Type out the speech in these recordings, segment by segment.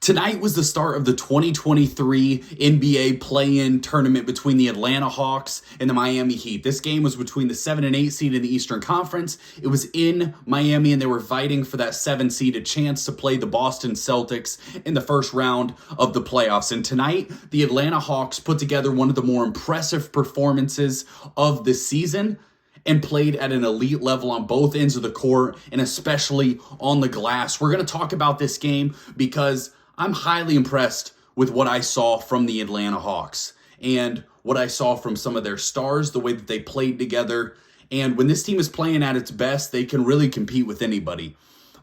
Tonight was the start of the 2023 NBA play-in tournament between the Atlanta Hawks and the Miami Heat. This game was between the 7 and 8 seed in the Eastern Conference. It was in Miami, and they were fighting for that 7 seed, a chance to play the Boston Celtics in the first round of the playoffs. And tonight, the Atlanta Hawks put together one of the more impressive performances of the season and played at an elite level on both ends of the court, and especially on the glass. We're going to talk about this game because I'm highly impressed with what I saw from the Atlanta Hawks and what I saw from some of their stars, the way that they played together. And when this team is playing at its best, they can really compete with anybody.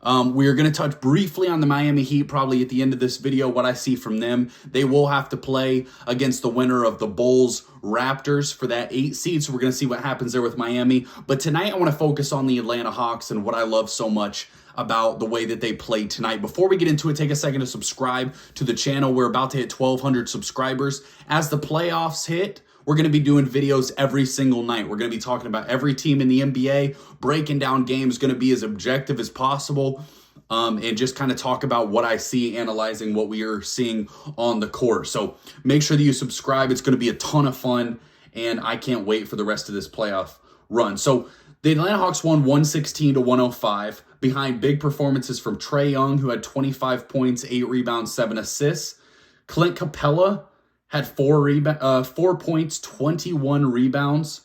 We are going to touch briefly on the Miami Heat probably at the end of this video, what I see from them. They will have to play against the winner of the Bulls Raptors for that 8 seed, so we're going to see what happens there with Miami. But tonight I want to focus on the Atlanta Hawks and what I love so much about the way that they played tonight. Before we get into it, take a second to subscribe to the channel. We're about to hit 1,200 subscribers. As the playoffs hit, we're going to be doing videos every single night. We're going to be talking about every team in the NBA, breaking down games, going to be as objective as possible, and just kind of talk about what I see, analyzing what we are seeing on the court. So make sure that you subscribe. It's going to be a ton of fun, and I can't wait for the rest of this playoff run. So the Atlanta Hawks won 116-105 behind big performances from Trae, who had 25 points, 8 rebounds, 7 assists. Clint Capella had 4 points, 21 rebounds.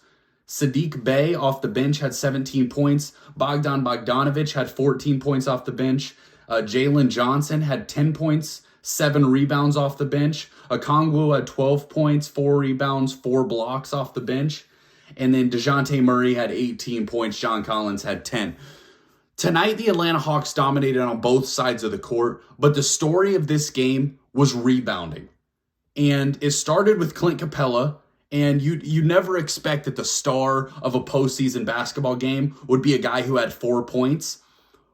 Sadiq Bey off the bench had 17 points. Bogdanovic had 14 points off the bench. Jalen Johnson had 10 points, 7 rebounds off the bench. Okongwu had 12 points, 4 rebounds, 4 blocks off the bench. And then Dejounte Murray had 18 points. John Collins had 10. Tonight, the Atlanta Hawks dominated on both sides of the court, but the story of this game was rebounding. And it started with Clint Capella, and you never expect that the star of a postseason basketball game would be a guy who had 4 points.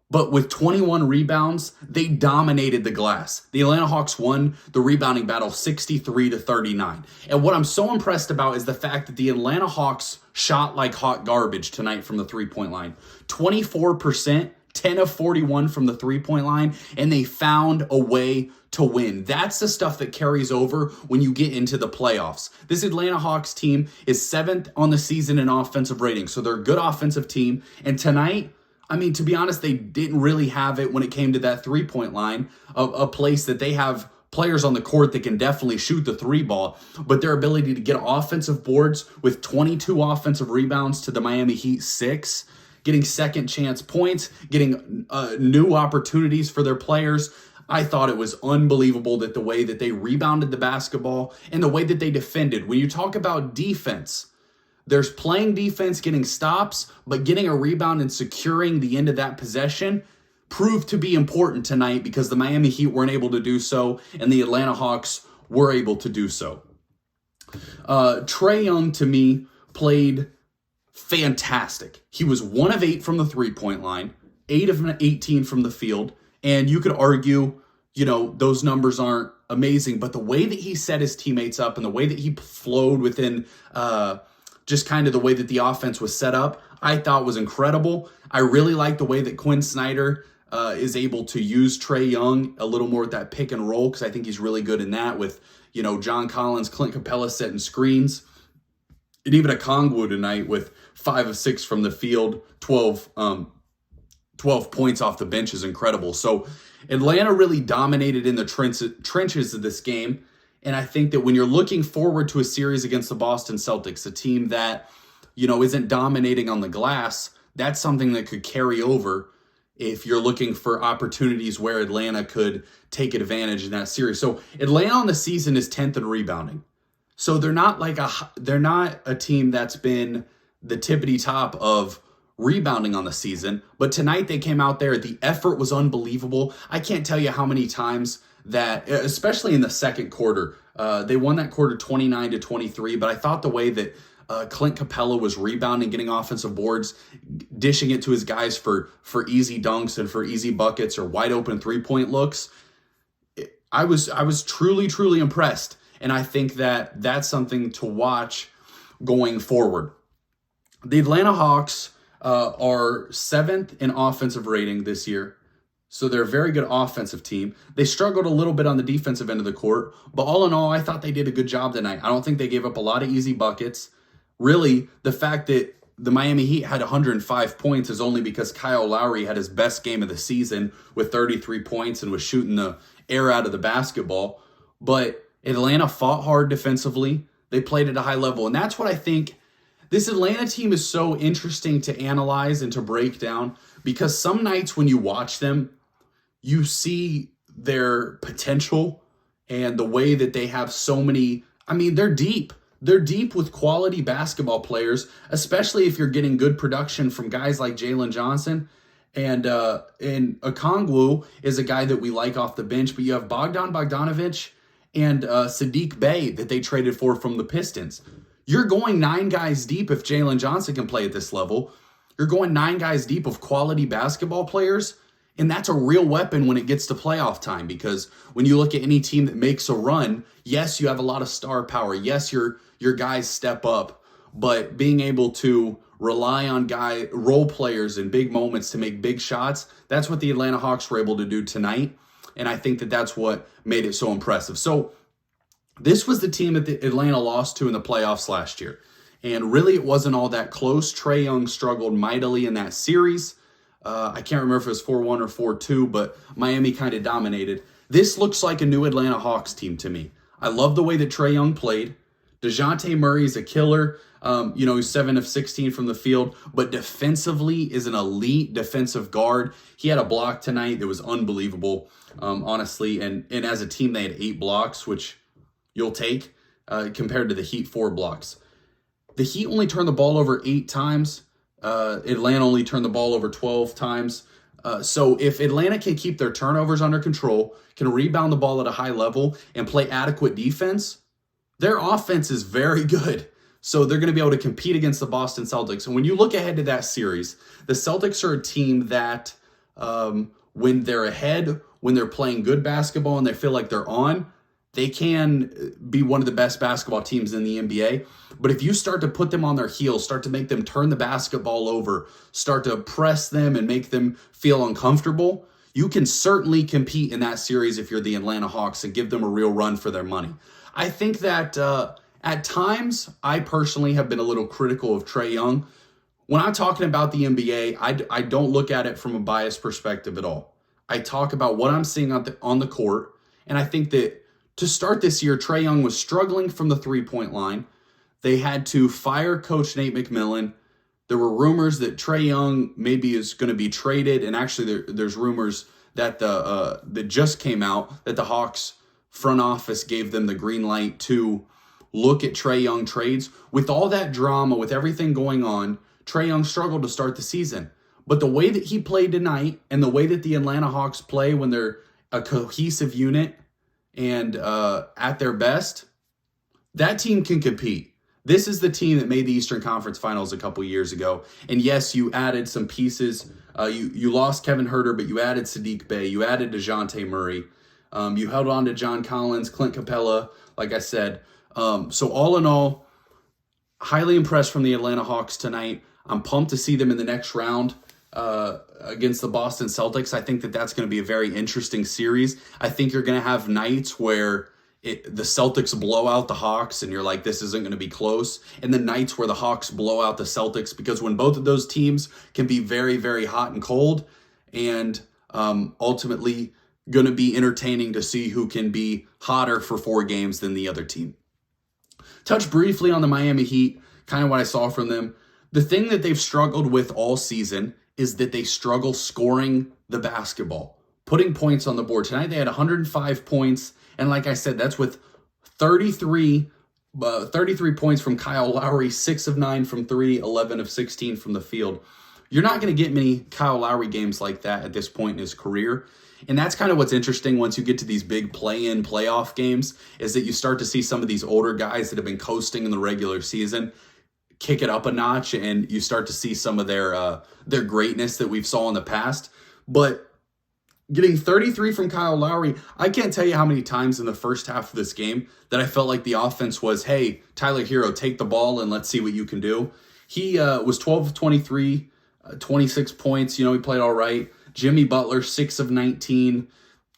But with 21 rebounds, they dominated the glass. The Atlanta Hawks won the rebounding battle 63-39. And what I'm so impressed about is the fact that the Atlanta Hawks shot like hot garbage tonight from the three-point line. 24%, 10 of 41 from the three-point line, and they found a way to win. That's the stuff that carries over when you get into the playoffs. This Atlanta Hawks team is 7th on the season in offensive rating, so they're a good offensive team. And tonight, I mean, to be honest, they didn't really have it when it came to that three-point line, a place that they have players on the court that can definitely shoot the three ball, but their ability to get offensive boards with 22 offensive rebounds to the Miami Heat 6, getting second chance points, getting new opportunities for their players. I thought it was unbelievable that the way that they rebounded the basketball and the way that they defended. When you talk about defense, there's playing defense, getting stops, but getting a rebound and securing the end of that possession proved to be important tonight because the Miami Heat weren't able to do so, and the Atlanta Hawks were able to do so. Trae, to me, played fantastic. He was 1 of 8 from the three-point line, 8 of 18 from the field, and you could argue, those numbers aren't amazing, but the way that he set his teammates up and the way that he flowed within just kind of the way that the offense was set up, I thought was incredible. I really like the way that Quinn Snyder is able to use Trae a little more with that pick and roll, because I think he's really good in that with, John Collins, Clint Capella setting screens. And even Okongwu tonight with 5 of 6 from the field, 12 points off the bench is incredible. So Atlanta really dominated in the trenches of this game. And I think that when you're looking forward to a series against the Boston Celtics, a team that, isn't dominating on the glass, that's something that could carry over if you're looking for opportunities where Atlanta could take advantage in that series. So Atlanta on the season is 10th in rebounding. So they're not a team that's been the tippity top of rebounding on the season, but tonight they came out there. The effort was unbelievable. I can't tell you how many times that, especially in the second quarter, they won that quarter 29-23, but I thought the way that Clint Capella was rebounding, getting offensive boards, dishing it to his guys for easy dunks and for easy buckets or wide open three-point looks, I was truly, truly impressed. And I think that that's something to watch going forward. The Atlanta Hawks are 7th in offensive rating this year. So they're a very good offensive team. They struggled a little bit on the defensive end of the court, but all in all, I thought they did a good job tonight. I don't think they gave up a lot of easy buckets. Really, the fact that the Miami Heat had 105 points is only because Kyle Lowry had his best game of the season with 33 points and was shooting the air out of the basketball. But Atlanta fought hard defensively. They played at a high level. And that's what I think this Atlanta team is so interesting to analyze and to break down, because some nights when you watch them, you see their potential and the way that they have so many. I mean, they're deep. They're deep with quality basketball players, especially if you're getting good production from guys like Jalen Johnson. And Okongwu is a guy that we like off the bench, but you have Bogdanovic and Sadiq Bey that they traded for from the Pistons. You're going 9 guys deep if Jalen Johnson can play at this level. You're going 9 guys deep of quality basketball players, and that's a real weapon when it gets to playoff time, because when you look at any team that makes a run, yes, you have a lot of star power. Yes, your guys step up, but being able to rely on role players in big moments to make big shots, that's what the Atlanta Hawks were able to do tonight, and I think that that's what made it so impressive. So this was the team that the Atlanta lost to in the playoffs last year. And really, it wasn't all that close. Trae Young struggled mightily in that series. I can't remember if it was 4-1 or 4-2, but Miami kind of dominated. This looks like a new Atlanta Hawks team to me. I love the way that Trae Young played. Dejounte Murray's a killer. He's 7 of 16 from the field, but defensively is an elite defensive guard. He had a block tonight that was unbelievable, honestly. And as a team, they had 8 blocks, which you'll take compared to the Heat 4 blocks. The Heat only turned the ball over 8 times. Atlanta only turned the ball over 12 times. So if Atlanta can keep their turnovers under control, can rebound the ball at a high level, and play adequate defense, their offense is very good. So they're going to be able to compete against the Boston Celtics. And when you look ahead to that series, the Celtics are a team that when they're ahead, when they're playing good basketball and they feel like they're on, they can be one of the best basketball teams in the NBA. But if you start to put them on their heels, start to make them turn the basketball over, start to press them and make them feel uncomfortable, you can certainly compete in that series if you're the Atlanta Hawks and give them a real run for their money. I think that at times, I personally have been a little critical of Trae Young. When I'm talking about the NBA, I don't look at it from a biased perspective at all. I talk about what I'm seeing on the court, and I think that to start this year, Trae Young was struggling from the three-point line. They had to fire Coach Nate McMillan. There were rumors that Trae Young maybe is going to be traded, and actually there's rumors that that just came out that the Hawks front office gave them the green light to look at Trae Young trades. With all that drama, with everything going on, Trae Young struggled to start the season. But the way that he played tonight and the way that the Atlanta Hawks play when they're a cohesive unit and at their best, that team can compete. This is the team that made the Eastern Conference Finals a couple years ago. And yes, you added some pieces. You lost Kevin Huerter, but you added Sadiq Bey. You added Dejounte Murray. You held on to John Collins, Clint Capella, like I said. So all in all, highly impressed from the Atlanta Hawks tonight. I'm pumped to see them in the next round against the Boston Celtics. I think that that's going to be a very interesting series. I think you're going to have nights where the Celtics blow out the Hawks and you're like, this isn't going to be close. And the nights where the Hawks blow out the Celtics, because when both of those teams can be very, very hot and cold, and ultimately going to be entertaining to see who can be hotter for 4 games than the other team. Touch briefly on the Miami Heat, kind of what I saw from them. The thing that they've struggled with all season is that they struggle scoring the basketball, putting points on the board. Tonight they had 105 points, and like I said, that's with 33 points from Kyle Lowry, 6 of 9 from 3, 11 of 16 from the field. You're not going to get many Kyle Lowry games like that at this point in his career. And that's kind of what's interesting once you get to these big play-in playoff games, is that you start to see some of these older guys that have been coasting in the regular season kick it up a notch, and you start to see some of their greatness that we've saw in the past. But getting 33 from Kyle Lowry, I can't tell you how many times in the first half of this game that I felt like the offense was, hey, Tyler Hero, take the ball and let's see what you can do. He was 12 of 23, 26 points. He played all right. Jimmy Butler, 6 of 19,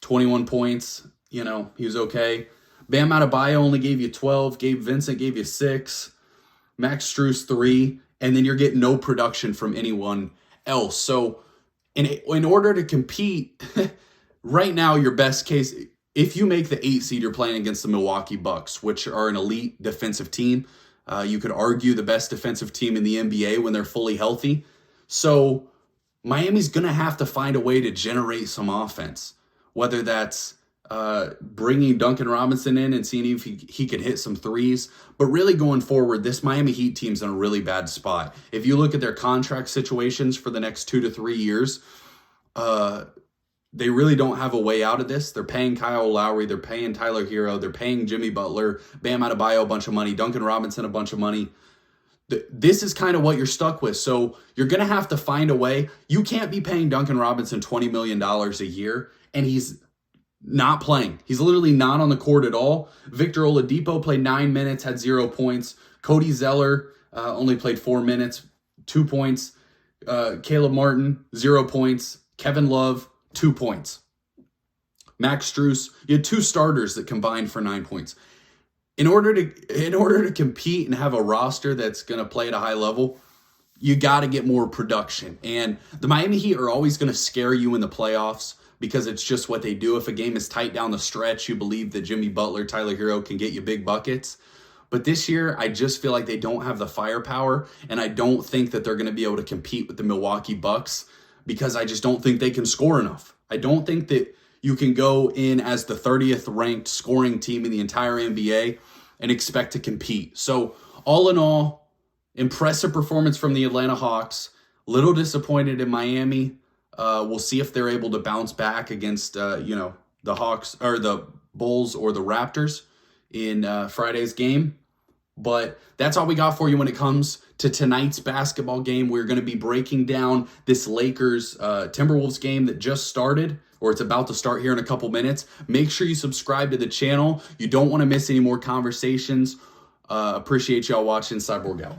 21 points. You know, he was okay. Bam Adebayo only gave you 12. Gabe Vincent gave you 6. Max Strus 3. And then you're getting no production from anyone else. So in order to compete, right now, your best case, if you make the 8 seed, you're playing against the Milwaukee Bucks, which are an elite defensive team. You could argue the best defensive team in the NBA when they're fully healthy. So Miami's going to have to find a way to generate some offense, whether that's bringing Duncan Robinson in and seeing if he could hit some threes. But really going forward, this Miami Heat team's in a really bad spot. If you look at their contract situations for the next 2 to 3 years, they really don't have a way out of this. They're paying Kyle Lowry. They're paying Tyler Hero. They're paying Jimmy Butler, Bam Adebayo a bunch of money, Duncan Robinson a bunch of money. This is kind of what you're stuck with. So you're going to have to find a way. You can't be paying Duncan Robinson $20 million a year, and he's not playing. He's literally not on the court at all. Victor Oladipo played 9 minutes, had 0 points. Cody Zeller only played 4 minutes, 2 points. Caleb Martin, 0 points. Kevin Love, 2 points. Max Strus, you had 2 starters that combined for 9 points. In order to compete and have a roster that's going to play at a high level, you got to get more production. And the Miami Heat are always going to scare you in the playoffs because it's just what they do. If a game is tight down the stretch, you believe that Jimmy Butler, Tyler Hero can get you big buckets. But this year, I just feel like they don't have the firepower, and I don't think that they're going to be able to compete with the Milwaukee Bucks because I just don't think they can score enough. I don't think that you can go in as the 30th ranked scoring team in the entire NBA and expect to compete. So all in all, impressive performance from the Atlanta Hawks. Little disappointed in Miami. We'll see if they're able to bounce back against, the Hawks or the Bulls or the Raptors in Friday's game. But that's all we got for you when it comes to tonight's basketball game. We're going to be breaking down this Lakers Timberwolves game that just started, or it's about to start here in a couple minutes. Make sure you subscribe to the channel. You don't want to miss any more conversations. Appreciate y'all watching Cyborg out.